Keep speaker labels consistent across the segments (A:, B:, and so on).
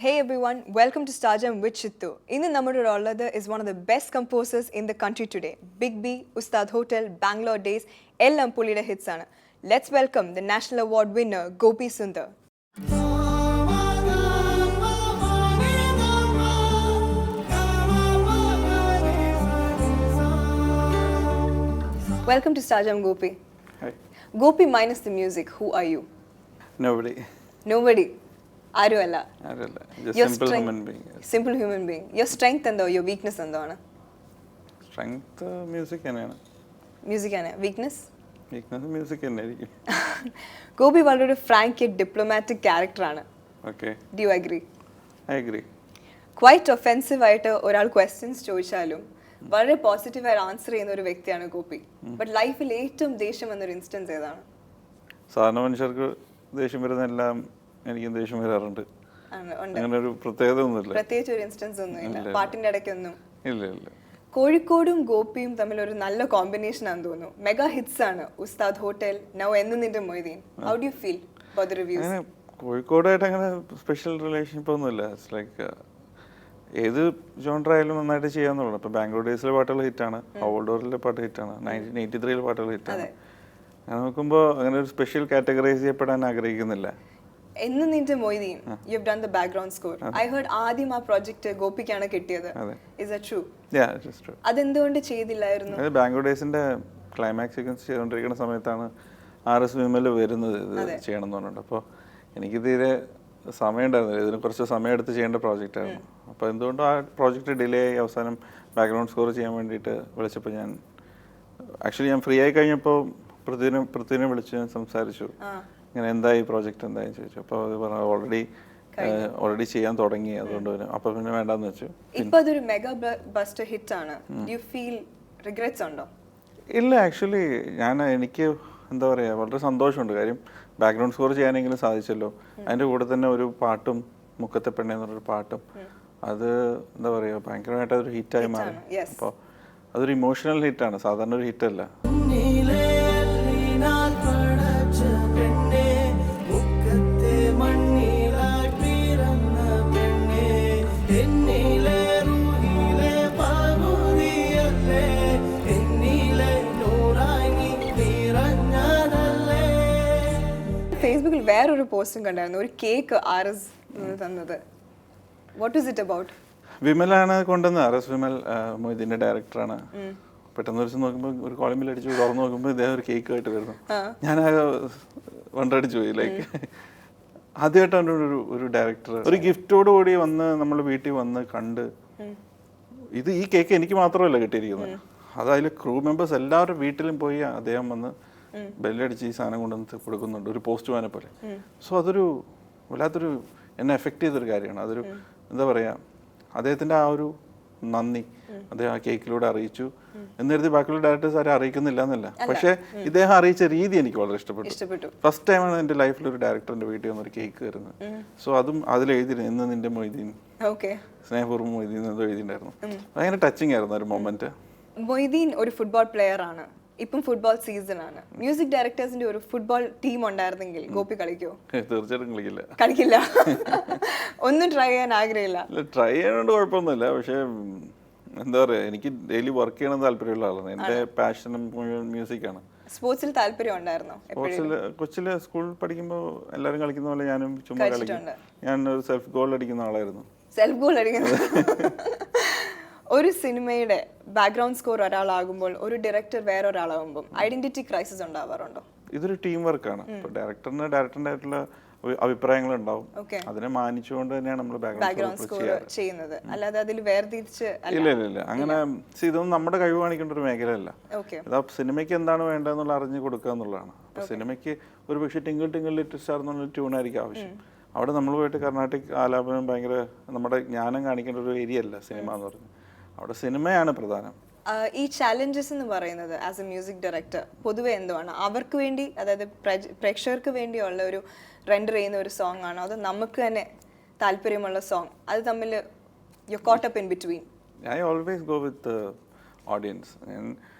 A: Hey everyone, welcome to Starjam with Chittu. Innu nammude ullathu is one of the best composers in the country today. Big B, Ustad Hotel, Bangalore Days, ellam pullide hits aanu. Let's welcome the National Award winner Gopi Sundar. Welcome to Starjam, Gopi.
B: Hi.
A: Gopi minus the music, who are you?
B: Nobody.
A: Nobody. Aru alla.
B: Just
A: Your
B: simple
A: strength-
B: human being.
A: Simple human being. Your strength and your weakness and
B: Strength music തന്നെയാണ്.
A: music and weakness.
B: Weakness music തന്നെ ആയിരിക്കും.
A: ഗോപി വളരെ ഒരു Frank diplomatic ക്യാരക്ടറാണ്.
B: Okay,
A: do you agree?
B: I agree.
A: Quite offensive ആയിട്ട് ഒരാൾ questions ചോദിച്ചാലും വളരെ പോസിറ്റീവായിട്ട് ആൻസർ ചെയ്യുന്ന ഒരു വ്യക്തിയാണ് ഗോപി. ബട്ട് ലൈഫിൽ ഏറ്റവും ദേഷ്യം എന്നൊരു ഇൻസ്റ്റൻസ് ഏതാണ്?
B: സാധാരണ മനുഷ്യർക്ക് ദേഷ്യം വരുന്നതെല്ലാം എനിക്കും ദേഷ്യം വരാറുണ്ട്.
A: ഉണ്ട്.
B: അങ്ങനെ ഒരു പ്രത്യേകത ഒന്നുമില്ല.
A: പ്രത്യേകിച്ച് ഒരു ഇൻസ്റ്റൻസ് ഒന്നും ഇല്ല പാട്ടിന്റെ ഇടയ്ക്കൊന്നും.
B: ഇല്ല ഇല്ല.
A: കോഴിക്കോടും ഗോപിയും തമ്മിൽ ഒരു നല്ല കോമ്പിനേഷൻ ആണെന്ന് തോന്നുന്നു. മെഗാ ഹിറ്റ്സ് ആണ് ഉസ്താദ് ഹോട്ടൽ, നൗ എന്ന് നിന്റെ Moideen. How do you feel about the reviews?
B: അങ്ങനെ കോഴിക്കോടായിട്ട് അങ്ങനെ സ്പെഷ്യൽ റിലേഷൻഷിപ്പ് ഒന്നുമില്ല. ഇറ്റ്സ് ലൈക്ക് ഏത് ജോണർ ആയാലും നന്നായിട്ട് ചെയ്യാന്നുള്ളൂ. ഇപ്പൊ ബാംഗ്ലൂർ ഡേയ്സിലെ പാട്ടുകൾ ഹിറ്റാണ്, ഔട്ട്ഡോറിലെ പാട്ട് ഹിറ്റാണ്, 1983 പാട്ടുകൾ ഹിറ്റാണ്. അങ്ങനെ നോക്കുമ്പോൾ അങ്ങനെ ഒരു സ്പെഷ്യൽ കാറ്റഗറൈസ് ചെയ്യപ്പെടാൻ ആഗ്രഹിക്കുന്നില്ല.
A: എന്ന് നിന്റെ Moideen, you have done the background score. I heard ആദ്യം ആ പ്രോജക്റ്റ് ഗോപിക്കാണ് കിട്ടിയത്. Is that true?
B: Yeah, it's true.
A: അതെന്തുകൊണ്ട് ചെയ്തില്ലായിരുന്നു?
B: അത് ബാംഗ്ലൂർ ഡേയ്സിന്റെ ക്ലൈമാക്സ് സീക്വൻസ് ചെയ്തുകൊണ്ടിരിക്കുന്ന സമയത്താണ് RS വിമൽ വരുന്നത് ഇത് ചെയ്യണം എന്ന് പറഞ്ഞിട്ട്. അപ്പോൾ എനിക്ക് തീരെ സമയം ഉണ്ടായിരുന്നില്ല. ഇതിന് കുറച്ച് സമയം എടുത്ത് ചെയ്യേണ്ട പ്രോജക്റ്റ് ആയിരുന്നു. അപ്പോൾ എന്തുകൊണ്ടും ആ പ്രോജക്റ്റ് ഡിലേ ആയി അവസാനം ബാക്ക്ഗ്രൗണ്ട് സ്കോർ ചെയ്യാൻ വേണ്ടിയിട്ട് വിളിച്ചപ്പോൾ ഞാൻ ഫ്രീ ആയി കഴിഞ്ഞപ്പോൾ പൃഥ്വിനെ വിളിച്ച് ഞാൻ സംസാരിച്ചു. ഇങ്ങനെ എന്തായി പ്രോജക്റ്റ് എന്തായി ചോദിച്ചു. അപ്പോൾ അത് പറഞ്ഞു ഓൾറെഡി ചെയ്യാൻ തുടങ്ങി, അതുകൊണ്ട് അപ്പോൾ പിന്നെ വേണ്ടാന്ന് വെച്ചു.
A: ഇപ്പൊ അതൊരു മെഗാ ബസ്റ്റർ ഹിറ്റ് ആണ്. യു ഫീൽ റിഗ്രറ്റ്സ് ഉണ്ടോ?
B: ഇല്ല, ആക്ച്വലി എനിക്ക് എന്താ പറയുക, വളരെ സന്തോഷമുണ്ട്. കാര്യം ബാക്ക്ഗ്രൗണ്ട് സ്കോർ ചെയ്യാനെങ്കിലും സാധിച്ചല്ലോ. അതിൻ്റെ കൂടെ തന്നെ ഒരു പാട്ടും, മുക്കത്തെ പെണ്ണെ എന്നൊരു പാട്ടും, അത് എന്താ പറയുക, ഭയങ്കരമായിട്ട് അതൊരു ഹിറ്റായി മാറി. അപ്പോൾ അതൊരു ഇമോഷണൽ ഹിറ്റാണ്, സാധാരണ ഒരു ഹിറ്റല്ല.
A: ഫേസ്ബുക്കിൽ വേറൊരു പോസ്റ്റും കണ്ടായിരുന്നു, ഒരു കേക്ക് RS തന്നത്. What is it about?
B: വിമലാണ് കൊണ്ടുവന്നത്. RS വിമൽ മൊയ്തീൻ്റെ ഡയറക്ടറാണ്. പെട്ടെന്ന് ഒരു ദിവസം നോക്കുമ്പോൾ ഒരു കോളമിൽ അടിച്ചു തുറന്നു നോക്കുമ്പോൾ ഇദ്ദേഹം ഒരു കേക്ക് ആയിട്ട് വരുന്നു. ഞാൻ വണ്ടടിച്ചു പോയി. ലൈക്ക് ആദ്യമായിട്ടാണ് ഒരു ഡയറക്ടർ ഒരു ഗിഫ്റ്റോട് കൂടി വന്ന് നമ്മൾ വീട്ടിൽ വന്ന് കണ്ട്. ഈ കേക്ക് എനിക്ക് മാത്രമല്ല കിട്ടിയിരിക്കുന്നത്, അത് അതിൽ ക്രൂ മെമ്പേഴ്സ് എല്ലാവരുടെ വീട്ടിലും പോയി അദ്ദേഹം വന്ന് ബെല്ലടിച്ച് ഈ സാധനം കൊണ്ടുവന്ന് കൊടുക്കുന്നുണ്ട്, ഒരു പോസ്റ്റ്മാനെ പോലെ. സോ അതൊരു വല്ലാത്തൊരു എന്നെ എഫക്റ്റ് ചെയ്തൊരു കാര്യമാണ്. അതൊരു എന്താ പറയുക, അദ്ദേഹത്തിൻ്റെ ആ ഒരു നന്ദി അദ്ദേഹം ആ കേക്കിലൂടെ അറിയിച്ചു. എന്നിരുത്തി ബാക്കിയുള്ള ഡയറക്ടേഴ്സ് ആരും അറിയിക്കുന്നില്ല എന്നല്ല, പക്ഷേ ഇദ്ദേഹം അറിയിച്ച രീതി എനിക്ക് വളരെ ഇഷ്ടപ്പെട്ടു. ഫസ്റ്റ് ടൈമാണ് എൻ്റെ ലൈഫിൽ ഒരു ഡയറക്ടറിന്റെ വീട്ടിൽ വന്നൊരു കേക്ക് വരുന്നത്. സോ അതും അതിൽ എഴുതിയിരുന്നു, ഇന്ന് നിന്റെ മൊയ്തീൻ, സ്നേഹപൂർവ്വം മൊയ്തീൻ എന്തോ എഴുതിയിട്ടുണ്ടായിരുന്നു. ഭയങ്കര ടച്ചിങ് ആയിരുന്നു ഒരു മൊമെന്റ്.
A: മൊയ്തീൻ ഒരു ഫുട്ബോൾ പ്ലെയർ ആണ്, ഇപ്പം ഫുട്ബോൾ സീസൺ ആണ്. മ്യൂസിക് ഡയറക്ടേഴ്സിന്റെ ഒരു ഫുട്ബോൾ ടീം ഉണ്ടായിരുന്നെങ്കിൽ ഗോപി കളിക്കോ?
B: തീർച്ചയായിട്ടും
A: കളിക്കില്ല. ഒന്നും ട്രൈ ചെയ്യാൻ ആഗ്രഹമില്ല?
B: ട്രൈ ചെയ്യാനോണ്ട് കുഴപ്പമൊന്നുമില്ല, പക്ഷേ എന്താ പറയാ, എനിക്ക് ഡെയിലി വർക്ക് ചെയ്യണം താല്പര്യമുള്ള ആളാണ്. എന്റെ പാഷനും മ്യൂസിക്കാണ്.
A: സ്പോർട്സിൽ താല്പര്യം ഉണ്ടായിരുന്നോ?
B: കൊച്ചില് സ്കൂൾ പഠിക്കുമ്പോൾ എല്ലാവരും കളിക്കുന്ന പോലെ ഞാനും ചുമ്മാ കളിക്കും. ഞാൻ ഒരു സെൽഫ് ഗോൾ അടിക്കുന്ന ആളായിരുന്നു.
A: സെൽഫ് ഗോൾ അടിക്കുന്നത്? ഒരു സിനിമയുടെ ബാക്ക്ഗ്രൗണ്ട് സ്കോർ ഒരാളാകുമ്പോൾ ഒരു ഡയറക്ടർ വേറൊരാളാകുമ്പോൾ ഐഡന്റിറ്റി ക്രൈസിസ് ഉണ്ടാവാറുണ്ടോ?
B: ഇതൊരു ടീം വർക്കാണ്. ഇപ്പോൾ ഡയറക്ടറിന്റെ ആയിട്ടുള്ള അഭിപ്രായങ്ങൾ ഉണ്ടാവും, അതിനെ മാനിച്ചുകൊണ്ട് തന്നെയാണ് നമ്മൾ
A: ബാക്ക്ഗ്രൗണ്ട് സ്കോർ ചെയ്യുന്നത്, അല്ലാതെ അതിൽ വേർതിരിച്ച്
B: ഇല്ല. അങ്ങനെ ഇതൊന്നും നമ്മുടെ കഴിവ് കാണിക്കേണ്ട ഒരു മേഖലയല്ല. അതാ സിനിമയ്ക്ക് എന്താണ് വേണ്ടതെന്നുള്ള അറിഞ്ഞു കൊടുക്കുക എന്നുള്ളതാണ്. സിനിമയ്ക്ക് ഒരു പക്ഷേ ടിങ്കിൾ ടിങ്കിൾ ലിറ്റിൽ സ്റ്റാർ എന്നുള്ള ട്യൂണായിരിക്കും ആവശ്യം. അവിടെ നമ്മൾ പോയിട്ട് കർണാട്ടിക് ആലാപനം ഭയങ്കര നമ്മുടെ ജ്ഞാനം കാണിക്കേണ്ട ഒരു ഏരിയ അല്ല സിനിമ എന്ന് പറയുന്നത്. അവിടെ സിനിമയാണ് പ്രധാനം.
A: ഈ ചാലഞ്ചസ് എന്ന് പറയുന്നത് ആസ് എ മ്യൂസിക് ഡയറക്ടർ പൊതുവെ എന്തുവാണ്? അവർക്ക് വേണ്ടി, അതായത് പ്രേക്ഷകർക്ക് വേണ്ടിയുള്ള ഒരു റെൻഡർ ചെയ്യുന്ന ഒരു സോങ് ആണോ, അതോ നമുക്ക് തന്നെ താല്പര്യമുള്ള സോങ്? അത് തമ്മിൽ you caught up in between?
B: I always go with audience.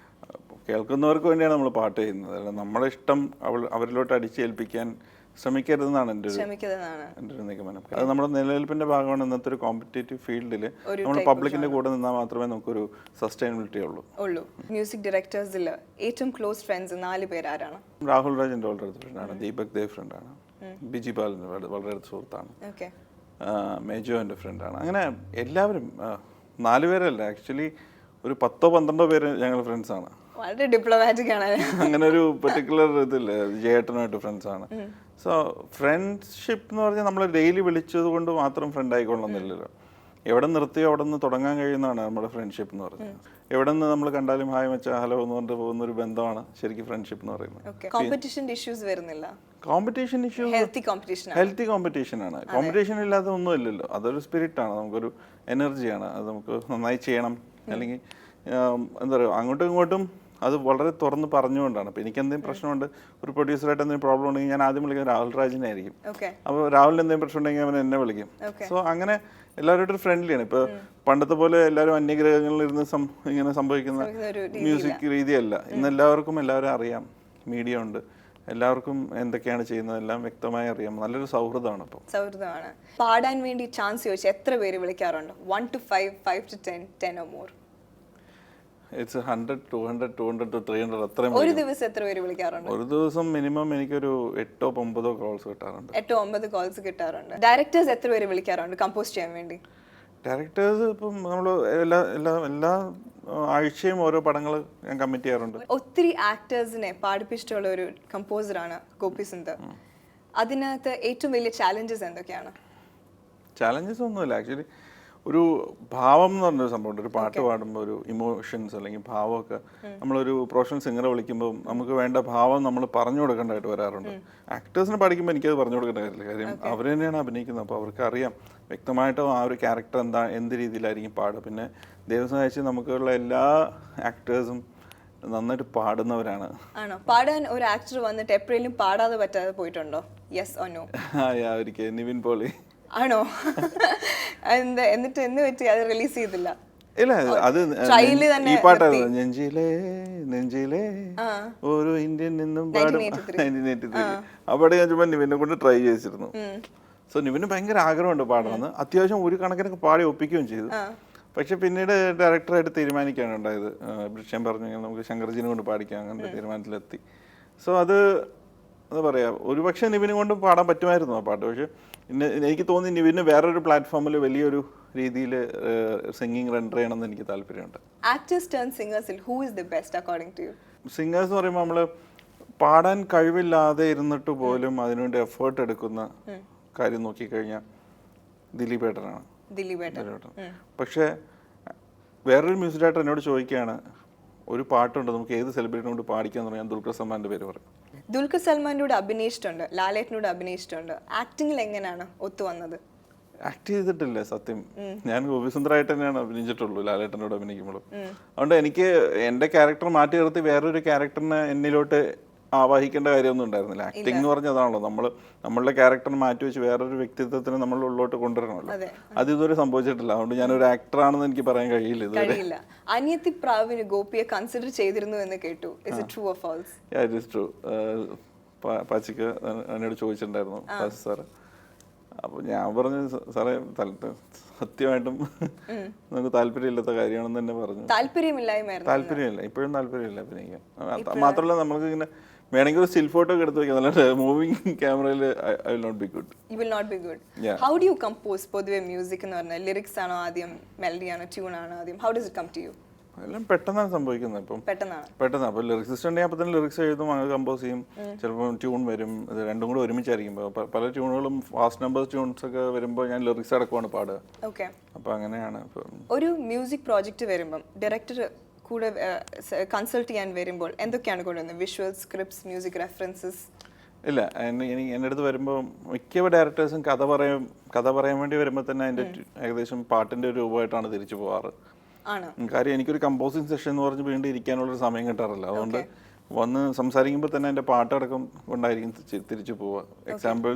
B: കേൾക്കുന്നവർക്ക് വേണ്ടിയാണ് നമ്മൾ പാട്ട് ചെയ്യുന്നത്. നമ്മുടെ ഇഷ്ടം അവരിലോട്ട് അടിച്ചേൽപ്പിക്കാൻ ശ്രമിക്കരുതെന്നാണ് എൻ്റെ
A: ശ്രമിക്കുന്നതാണ്
B: ഒരു നിഗമനം. അത് നമ്മുടെ നിലനിൽപ്പിന്റെ ഭാഗമാണ്. ഇന്നത്തെ ഒരു കോമ്പറ്റേറ്റീവ് ഫീൽഡിൽ നമ്മൾ പബ്ലിക്കിന്റെ കൂടെ നിന്നാൽ മാത്രമേ നമുക്കൊരു സസ്റ്റൈനബിലിറ്റി
A: ഉള്ളൂ. മ്യൂസിക് ഡയറക്ടേഴ്സിൽ ഏറ്റവും ക്ലോസ് ഫ്രണ്ട്സ് 4 പേര് ആരാണ്?
B: രാഹുൽ രാജ് എൻ്റെ വളരെ അടുത്ത ഫ്രണ്ടാണ്, ദീപക് ദേവ് ഫ്രണ്ടാണ്, ബിജി ബാലിൻ്റെ വളരെ അടുത്ത സുഹൃത്താണ്, മേജോ എൻ്റെ ഫ്രണ്ടാണ്. അങ്ങനെ എല്ലാവരും 4 പേരല്ല, ആക്ച്വലി ഒരു 10-12 പേര് ഞങ്ങൾ ഫ്രണ്ട്സാണ്.
A: വളരെ ഡിപ്ലോമാറ്റിക് ആണ്.
B: അങ്ങനെ ഒരു പെർട്ടിക്കുലർ ഇതില്ല, ജയേട്ടനുമായിട്ട് ഫ്രണ്ട്സാണ്. സോ ഫ്രണ്ട്ഷിപ്പ് എന്ന് പറഞ്ഞാൽ നമ്മൾ ഡെയിലി വിളിച്ചത് കൊണ്ട് മാത്രം ഫ്രണ്ട് ആയിക്കൊള്ളുന്നില്ലല്ലോ. എവിടെ നിർത്തിയോ അവിടെ നിന്ന് തുടങ്ങാൻ കഴിയുന്നതാണ് നമ്മുടെ ഫ്രണ്ട്ഷിപ്പ് എന്ന് പറയുന്നത്. എവിടെ നിന്ന് നമ്മൾ കണ്ടാലും ഹായ് മച്ചാ ഹലോ എന്ന് പറഞ്ഞിട്ട് പോകുന്ന ഒരു ബന്ധമാണ് ശരിക്കും ഫ്രണ്ട്ഷിപ്പ് എന്ന് പറയുന്നത്.
A: കോമ്പറ്റീഷൻ ഇഷ്യൂസ് വരുന്നില്ല.
B: കോമ്പറ്റീഷൻ ഇഷ്യൂ ഹെൽത്തി കോമ്പറ്റീഷൻ ആണ്. കോമ്പറ്റീഷൻ ഇല്ലാതെ ഒന്നും ഇല്ലല്ലോ. അതൊരു സ്പിരിറ്റ് ആണ്, നമുക്കൊരു എനർജിയാണ്. അത് നമുക്ക് നന്നായി ചെയ്യണം, അല്ലെങ്കിൽ എന്താ പറയുക, അങ്ങോട്ടും ഇങ്ങോട്ടും അത് വളരെ തുറന്ന് പറഞ്ഞുകൊണ്ടാണ്. അപ്പോൾ എനിക്ക് എന്തെങ്കിലും പ്രശ്നമുണ്ട്, ഒരു പ്രൊഡ്യൂസറായിട്ട് എന്തെങ്കിലും പ്രോബ്ലം ഉണ്ടെങ്കിൽ ഞാൻ ആദ്യം വിളിക്കുന്നത് രാഹുൽ രാജിനായിരിക്കും. അപ്പോൾ രാഹുലിന് എന്തെങ്കിലും പ്രശ്നം ഉണ്ടെങ്കിൽ അവൻ എന്നെ വിളിക്കും. സോ അങ്ങനെ എല്ലാവരും ഫ്രണ്ട്ലിയാണ്. ഇപ്പോൾ പണ്ടത്തെ പോലെ എല്ലാവരും അന്യഗ്രഹങ്ങളിൽ ഇരുന്ന് ഇങ്ങനെ സംഭവിക്കുന്ന മ്യൂസിക് രീതിയല്ല. ഇന്ന് എല്ലാവരും അറിയാം, മീഡിയ ഉണ്ട്, എല്ലാവർക്കും എന്തൊക്കെയാണ് ചെയ്യുന്നത് എല്ലാം വ്യക്തമായി അറിയാം. നല്ലൊരു സൗഹൃദമാണ്. അപ്പോൾ
A: സൗഹൃദമാണ്. പാടാൻ വേണ്ടി ചാൻസ് ചോദിച്ചാൽ എത്ര പേര് വിളിക്കാറുണ്ട്? 1 to 5, 5 to 10, 10 or more?
B: It's 100, 200, 200 to 300 അത്രയും.
A: ഒരു ദിവസം എത്ര പേര് വിളിക്കാറുണ്ട്?
B: ഒരു ദിവസം മിനിമം എനിക്കൊരു 8-9 കോൾസ് കിട്ടാറുണ്ട്.
A: 8-9 കോൾസ് കിട്ടാറുണ്ട്. ഡയറക്ടേഴ്സ് എത്ര പേര് വിളിക്കാറുണ്ട് കമ്പോസ് ചെയ്യാൻ വേണ്ടി?
B: ഡയറക്ടേഴ്സ് ഇപ്പം നമ്മൾ എല്ലാ ആഴ്ചയും ഓരോ പടങ്ങൾ ഞാൻ കമ്മിറ്റ് ചെയ്യാറുണ്ട്.
A: ഒത്തിരി ആക്ടേഴ്സിനെ പാടിപ്പിച്ചിട്ടുള്ള ഒരു കമ്പോസറാണ് ഗോപി സുന്ദർ. അതിനകത്ത് ഏറ്റവും വലിയ ചാലഞ്ചസ് എന്തൊക്കെയാണ്?
B: ചാലഞ്ചസ് ഒന്നുമില്ല, ആക്ച്വലി ഒരു ഭാവം എന്ന് പറഞ്ഞൊരു സംഭവമുണ്ട്. ഒരു പാട്ട് പാടുമ്പോൾ ഒരു ഇമോഷൻസ് അല്ലെങ്കിൽ ഭാവമൊക്കെ നമ്മളൊരു പ്രൊഫഷണൽ സിംഗറെ വിളിക്കുമ്പോൾ നമുക്ക് വേണ്ട ഭാവം നമ്മൾ പറഞ്ഞു കൊടുക്കേണ്ടതായിട്ട് വരാറുണ്ട്. ആക്ടേഴ്സിനെ പഠിക്കുമ്പോൾ എനിക്കത് പറഞ്ഞു കൊടുക്കേണ്ട കാര്യമില്ല, കാര്യം അവർ തന്നെയാണ് അഭിനയിക്കുന്നത്. അപ്പോൾ അവർക്ക് അറിയാം വ്യക്തമായിട്ടും ആ ഒരു ക്യാരക്ടർ എന്ത് രീതിയിലായിരിക്കും പാടുക. പിന്നെ ദൈവം സഹായിച്ച് നമുക്കുള്ള എല്ലാ ആക്ടേഴ്സും നന്നായിട്ട് പാടുന്നവരാണ്.
A: ആണോ? പാടാൻ ഒരു ആക്ടർ വന്നിട്ട് എപ്പോഴേലും പാടാതെ പറ്റാതെ പോയിട്ടുണ്ടോ? Yes or no?
B: ഒരിക്കൽ നിവിൻ പോളി.
A: ആണോ? എന്നിട്ട് എന്ന് പറ്റി അത് റിലീസ് ചെയ്തില്ല?
B: ഇല്ല, അത് ഈ പാട്ടായിരുന്നു, നെഞ്ചിലെ ഒരു ഇന്ത്യൻ നിന്നും പാടും 1983. അവിടെ ഞാൻ ചുമ്മാ നിവിനെ കൊണ്ട് ട്രൈ ചെയ്തിരുന്നു. സോ നിവിന് ഭയങ്കര ആഗ്രഹമുണ്ട് പാടണമെന്ന്. അത്യാവശ്യം ഒരു കണക്കിനൊക്കെ പാടി ഒപ്പിക്കുകയും ചെയ്തു. പക്ഷെ പിന്നീട് ഡയറക്ടറായിട്ട് തീരുമാനിക്കുകയാണ് ഉണ്ടായത്. ഞാൻ പറഞ്ഞു നമുക്ക് ശങ്കർജിനെ കൊണ്ട് പാടിക്കാം, അങ്ങനത്തെ തീരുമാനത്തിലെത്തി. സോ അത് എന്താ പറയുക, ഒരുപക്ഷെ നിവിനെ കൊണ്ട് പാടാൻ പറ്റുമായിരുന്നു ആ പാട്ട്. പക്ഷെ എനിക്ക് തോന്നി നിവിന് വേറൊരു പ്ലാറ്റ്ഫോമിൽ വലിയൊരു രീതിയിൽ സിംഗിങ് റെൻഡർ ചെയ്യണമെന്ന് എനിക്ക് താല്പര്യമുണ്ട്.
A: ആക്ടേഴ്സ് ടേൺ സിംഗേഴ്സിൽ who is the best according to you?
B: Singers എന്ന് പറയുമ്പോൾ നമ്മൾ പാടാൻ കഴിവില്ലാതെ ഇരുന്നിട്ട് പോലും അതിനുവേണ്ടി എഫേർട്ട് എടുക്കുന്ന കാര്യം നോക്കിക്കഴിഞ്ഞാൽ ദിലീപ് ഏട്ടനാണ്. പക്ഷേ വേറൊരു മ്യൂസിക് ഡയറക്ടർ എന്നോട് ചോദിക്കുകയാണ്, ഒരു പാട്ടുണ്ട് നമുക്ക് ഏത് സെലിബ്രിറ്റിനെ കൊണ്ട് പാടിക്കാന്ന് പറഞ്ഞാൽ ദുൽഖർ സൽമാന്റെ പേര് പറയും.
A: ദുൽഖർ സൽമാനോട് അഭിനയിച്ചിട്ടുണ്ട്, ലാലേട്ടനോട് അഭിനയിച്ചിട്ടുണ്ട്. ആക്ടിങ്ങിൽ എങ്ങനെയാണ് ഒത്തു വന്നത്?
B: ആക്ട് ചെയ്തിട്ടില്ല സത്യം. ഞാൻ ഗോപി സുന്ദറായിട്ട് തന്നെയാണ് അഭിനയിച്ചിട്ടുള്ളൂ ലാലേട്ടനോട് അഭിനയിക്കുമ്പോഴും. അതുകൊണ്ട് എനിക്ക് എൻ്റെ ക്യാരക്ടർ മാറ്റി നിർത്തി വേറൊരു ക്യാരക്ടറിനെ എന്നിലോട്ട് ആവാഹിക്കേണ്ട കാര്യമൊന്നും ഉണ്ടായിരുന്നില്ല. ആക്ടിങ് എന്ന് പറഞ്ഞാൽ അതാണല്ലോ, നമ്മളുടെ ക്യാരക്ടറിനെ മാറ്റി വെച്ച് വേറൊരു വ്യക്തിത്വത്തിന് നമ്മൾ ഉള്ളോട്ട് കൊണ്ടുവരണമല്ലോ. അത് ഇതുവരെ സംഭവിച്ചിട്ടില്ല. അതുകൊണ്ട് ഞാനൊരു ആക്ടറാണെന്ന് എനിക്ക് പറയാൻ കഴിയില്ല ഇതുവരെ.
A: അനിയത്തി പ്രാവിന് ഗോപിയെ കൺസിഡർ ചെയ്തിരുന്നു എന്ന് കേട്ടു. Is it true or false?
B: Yeah, it is true. പാച്ചിക്ക് എന്നോട് ചോദിച്ചിട്ടുണ്ടായിരുന്നു പാച്ചി സാറ്. അപ്പോൾ ഞാൻ പറഞ്ഞു സാറേ സത്യമായിട്ടും നമുക്ക് താല്പര്യമില്ലാത്ത കാര്യമാണെന്ന് തന്നെ പറഞ്ഞു. താല്പര്യമില്ല, ഇപ്പോഴും താല്പര്യമില്ല അഭിനയിക്കാൻ. മാത്രമല്ല നമുക്ക് ഇങ്ങനെ വേണമെങ്കിൽ ഒരു സ്റ്റിൽ ഫോട്ടോ ഒക്കെ എടുത്ത് വെക്കാം, നല്ല മൂവിങ് ക്യാമറയിൽ I will not be good.
A: You will not be good. How do you compose പൊതുവെ മ്യൂസിക് എന്ന് പറഞ്ഞാൽ? ലിറിക്സ് ആണോ ആദ്യം, മെലഡി ആണോ, ട്യൂൺ ആണോ ആദ്യം? How does it come to you?
B: എല്ലാം പെട്ടെന്നാണ് സംഭവിക്കുന്നത്. ഇപ്പം പെട്ടെന്ന് അപ്പോൾ ലിറിക്സിസ്റ്റ് ഉണ്ടെങ്കിൽ അപ്പോൾ തന്നെ ലിറിക്സ് എഴുതും, അങ്ങനെ കമ്പോസ് ചെയ്യും. ചിലപ്പോൾ ട്യൂൺ വരും, ഇത് രണ്ടും കൂടെ ഒരുമിച്ചായിരിക്കും. പല ട്യൂണുകളും ഫാസ്റ്റ് നമ്പേഴ്സ് ട്യൂൺസ് ഒക്കെ വരുമ്പോൾ ഞാൻ ലിറിക്സ് അടക്കമാണ് പാടുക. അപ്പോൾ അങ്ങനെയാണ്.
A: ഒരു മ്യൂസിക് പ്രോജക്റ്റ് വരുമ്പം ഡയറക്ടർ കൂടെ കൺസൾട്ട് ചെയ്യാൻ വരുമ്പോൾ എന്തൊക്കെയാണ് കൊണ്ടുവന്നത്? Visuals, scripts, music references?
B: ഇല്ല, എൻ്റെ അടുത്ത് വരുമ്പോൾ മിക്ക ഡയറക്ടേഴ്സും കഥ പറയാൻ വേണ്ടി വരുമ്പോൾ തന്നെ അതിൻ്റെ ഏകദേശം പാട്ടിൻ്റെ ഒരു രൂപമായിട്ടാണ് തിരിച്ചു പോകാറ്. കാര്യം എനിക്കൊരു കമ്പോസിങ് സെഷൻ എന്ന് പറഞ്ഞ് വീണ്ടും ഇരിക്കാനുള്ളൊരു സമയം കിട്ടാറില്ല. അതുകൊണ്ട് വന്ന് സംസാരിക്കുമ്പോൾ തന്നെ എൻ്റെ പാട്ടടക്കം കൊണ്ടായിരിക്കും തിരിച്ചു പോവുക. എക്സാമ്പിൾ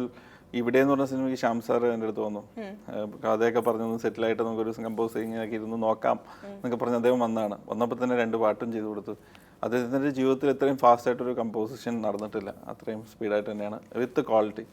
B: ഇവിടെ എന്ന് പറഞ്ഞ സിനിമയ്ക്ക് ശ്യാം സാർ എൻ്റെ അടുത്ത് വന്നു, കഥയൊക്കെ പറഞ്ഞു സെറ്റിലായിട്ട് നമുക്കൊരു കമ്പോസിങ് ആക്കി ഇരുന്ന് നോക്കാം എന്നൊക്കെ പറഞ്ഞ് അദ്ദേഹം വന്നപ്പോൾ തന്നെ 2 പാട്ടും ചെയ്തു കൊടുത്തു. അദ്ദേഹത്തിൻ്റെ ജീവിതത്തിൽ ഇത്രയും ഫാസ്റ്റായിട്ടൊരു കമ്പോസിഷൻ നടന്നിട്ടില്ല, അത്രയും സ്പീഡായിട്ട് തന്നെയാണ് വിത്ത് ക്വാളിറ്റി.